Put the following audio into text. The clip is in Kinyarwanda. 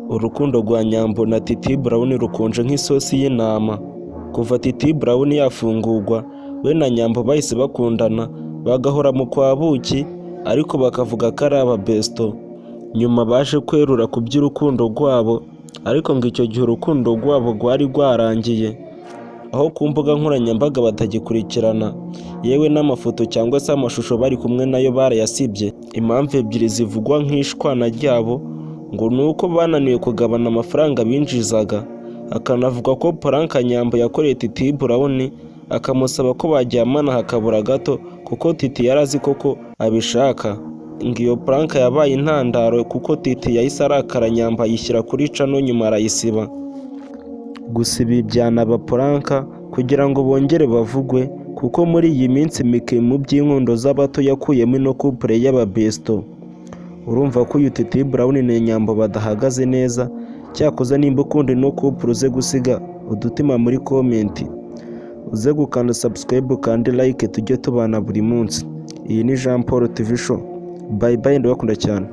Urukundo rwa Nyambo na Titi Brown rukonje nk'isosi y'intama. Kuva Titi Brown yafungurwa, we na Nyambo bahise bakundana, bagahora mu kwa buki, ariko bakavuga ko ari ababesto. Nyuma baje kwerura ku by'urukundo rwabo, ariko ngo icyo gihe urukundo rwabo rwari rwarangiye, aho ku mbuga nkoranyambaga batagikurikirana, yewe n'amafoto cyangwa se amashusho bari kumwe nayo barayasibye. Impamvu ebyiri zivugwa nk'ishwana ryabo ngo ni uko bananiwe kugabana amafaranga binjizaga. Akanavuga ko Paranka Nyambo yakoreye Titi Brown akamusaba ko bajyamana hakabura gato, kuko Titi yarazi koko abishaka. Ngo iyo Paranka yabaye intandaro kuko Titi yahise arakara Nyambo ayishyira kuri cano, nyuma arayisiba. Gusa ibi byanaba Paranka kugira ngo bongere bavugwe, kuko muri iyi minsi mike mu by'inkundo z'abato yakuyemo ino couple y'ababesto. Urumva ko uyu Titi Brown na Nyambo badahagaze neza. Cyakoze nimba ukunda ino couple uze gusiga udutima muri comment, uze gukanda subscribe kandi like, tujye tubana buri munsi. Iyi ni Jean Paul TV Show. Bye bye, ndabakunda cyane.